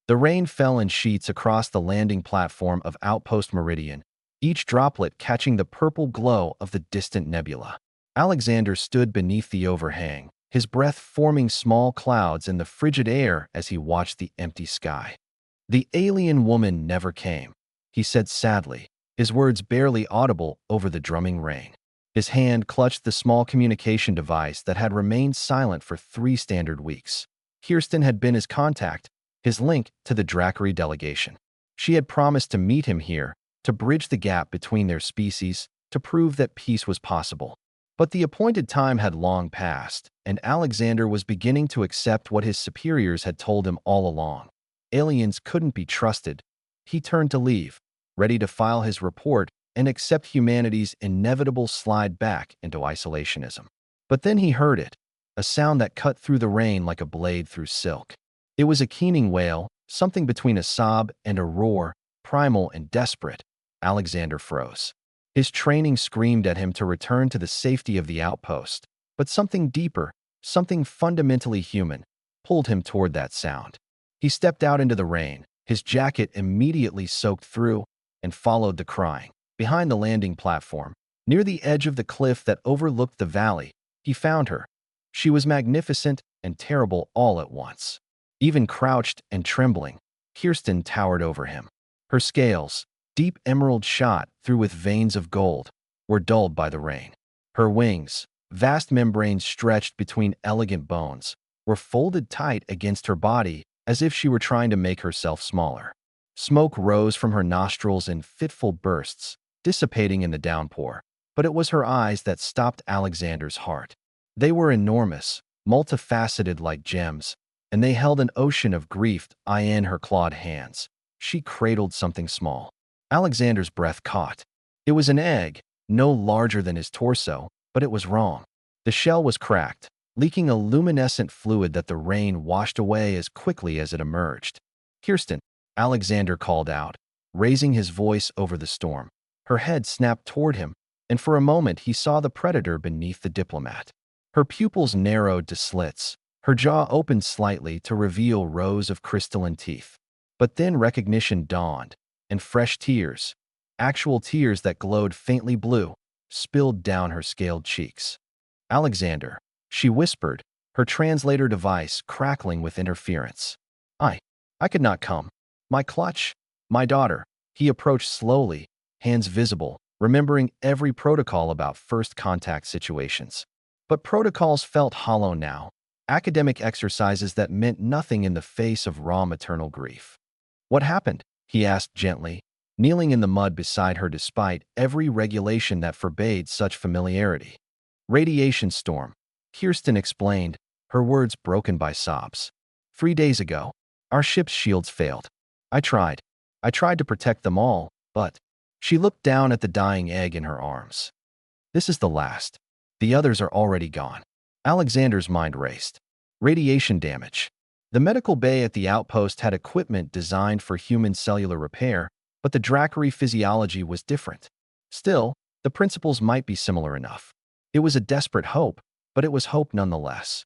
The rain fell in sheets across the landing platform of Outpost Meridian, each droplet catching the purple glow of the distant nebula. Alexander stood beneath the overhang, his breath forming small clouds in the frigid air as he watched the empty sky. "The alien woman never came," he said sadly, his words barely audible over the drumming rain. His hand clutched the small communication device that had remained silent for 3 standard weeks. Kirsten had been his contact, his link to the Dracari delegation. She had promised to meet him here, to bridge the gap between their species, to prove that peace was possible. But the appointed time had long passed, and Alexander was beginning to accept what his superiors had told him all along. Aliens couldn't be trusted. He turned to leave, ready to file his report and accept humanity's inevitable slide back into isolationism. But then he heard it, a sound that cut through the rain like a blade through silk. It was a keening wail, something between a sob and a roar, primal and desperate. Alexander froze. His training screamed at him to return to the safety of the outpost, but something deeper, something fundamentally human, pulled him toward that sound. He stepped out into the rain, his jacket immediately soaked through, and followed the crying. Behind the landing platform, near the edge of the cliff that overlooked the valley, he found her. She was magnificent and terrible all at once. Even crouched and trembling, Kirsten towered over him. Her scales, deep emerald shot through with veins of gold, were dulled by the rain. Her wings, vast membranes stretched between elegant bones, were folded tight against her body as if she were trying to make herself smaller. Smoke rose from her nostrils in fitful bursts, dissipating in the downpour, but it was her eyes that stopped Alexander's heart. They were enormous, multifaceted like gems, and they held an ocean of grief in her clawed hands. She cradled something small. Alexander's breath caught. It was an egg, no larger than his torso, but it was wrong. The shell was cracked, leaking a luminescent fluid that the rain washed away as quickly as it emerged. "Kirsten," Alexander called out, raising his voice over the storm. Her head snapped toward him, and for a moment he saw the predator beneath the diplomat. Her pupils narrowed to slits, her jaw opened slightly to reveal rows of crystalline teeth. But then recognition dawned, and fresh tears, actual tears that glowed faintly blue, spilled down her scaled cheeks. "Alexander," she whispered, her translator device crackling with interference. I could not come. My clutch, my daughter." He approached slowly, hands visible, remembering every protocol about first contact situations. But protocols felt hollow now, academic exercises that meant nothing in the face of raw maternal grief. "What happened?" he asked gently, kneeling in the mud beside her despite every regulation that forbade such familiarity. "Radiation storm," Kirsten explained, her words broken by sobs. 3 days ago, our ship's shields failed. I tried to protect them all, but..." She looked down at the dying egg in her arms. "This is the last. The others are already gone." Alexander's mind raced. Radiation damage. The medical bay at the outpost had equipment designed for human cellular repair, but the Dracari physiology was different. Still, the principles might be similar enough. It was a desperate hope, but it was hope nonetheless.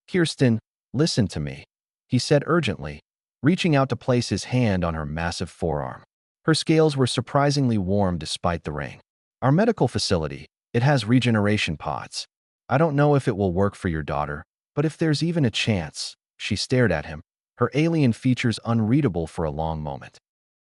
"Kirsten, listen to me," he said urgently, reaching out to place his hand on her massive forearm. Her scales were surprisingly warm despite the rain. "Our medical facility, it has regeneration pods. I don't know if it will work for your daughter, but if there's even a chance..." She stared at him, her alien features unreadable for a long moment.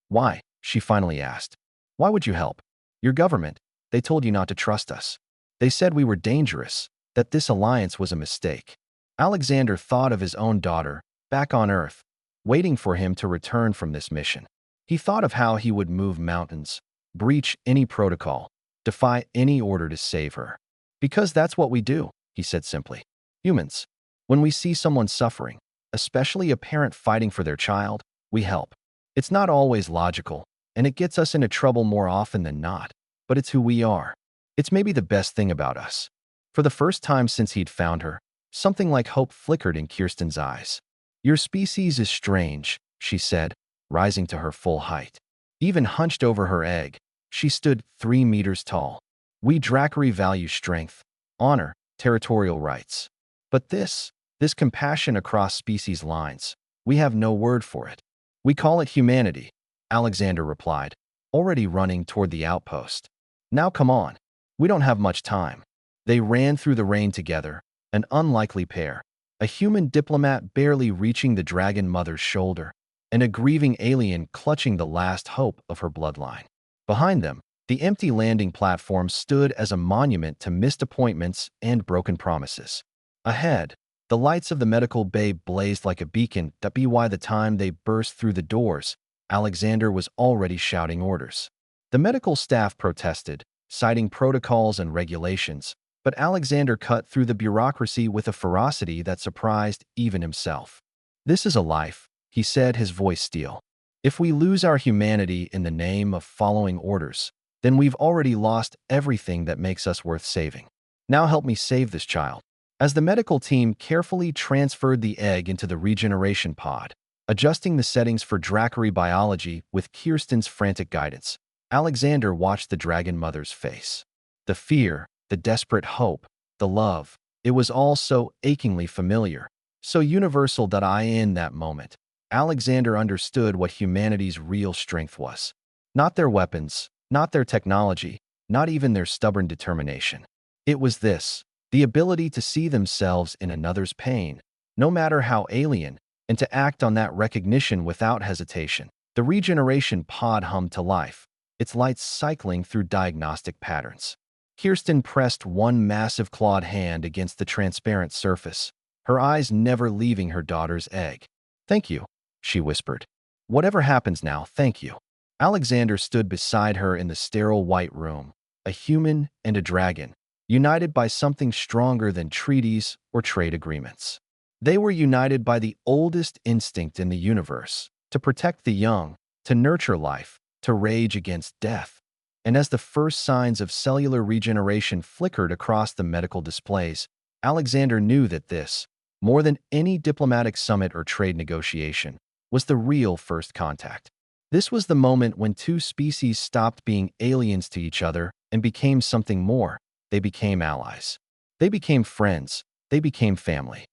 "Why?" she finally asked. "Why would you help? Your government, they told you not to trust us. They said we were dangerous, that this alliance was a mistake." Alexander thought of his own daughter, back on Earth, waiting for him to return from this mission. He thought of how he would move mountains, breach any protocol, defy any order to save her. "Because that's what we do," he said simply. "Humans. When we see someone suffering, especially a parent fighting for their child, we help. It's not always logical, and it gets us into trouble more often than not, but it's who we are. It's maybe the best thing about us." For the first time since he'd found her, something like hope flickered in Kirsten's eyes. "Your species is strange," she said, rising to her full height. Even hunched over her egg, she stood 3 meters tall. "We Dracari value strength, honor, territorial rights. But this compassion across species lines, we have no word for it. We call it humanity, Alexander replied, already running toward the outpost. Now come on. We don't have much time. They ran through the rain together, an unlikely pair, a human diplomat barely reaching the dragon mother's shoulder, and a grieving alien clutching the last hope of her bloodline. Behind them, the empty landing platform stood as a monument to missed appointments and broken promises. Ahead, the lights of the medical bay blazed like a beacon. By the time they burst through the doors, Alexander was already shouting orders. The medical staff protested, citing protocols and regulations, but Alexander cut through the bureaucracy with a ferocity that surprised even himself. "This is a life," he said, his voice steel. "If we lose our humanity in the name of following orders, then we've already lost everything that makes us worth saving. Now help me save this child." As the medical team carefully transferred the egg into the regeneration pod, adjusting the settings for Dracary biology with Kirsten's frantic guidance, Alexander watched the dragon mother's face. The fear, the desperate hope, the love, it was all so achingly familiar, so universal that in that moment, Alexander understood what humanity's real strength was. Not their weapons, not their technology, not even their stubborn determination. It was this: the ability to see themselves in another's pain, no matter how alien, and to act on that recognition without hesitation. The regeneration pod hummed to life, its lights cycling through diagnostic patterns. Kirsten pressed one massive clawed hand against the transparent surface, her eyes never leaving her daughter's egg. "Thank you," she whispered. "Whatever happens now, thank you." Alexander stood beside her in the sterile white room, a human and a dragon, united by something stronger than treaties or trade agreements. They were united by the oldest instinct in the universe, to protect the young, to nurture life, to rage against death. And as the first signs of cellular regeneration flickered across the medical displays, Alexander knew that this, more than any diplomatic summit or trade negotiation, was the real first contact. This was the moment when two species stopped being aliens to each other and became something more. They became allies. They became friends. They became family.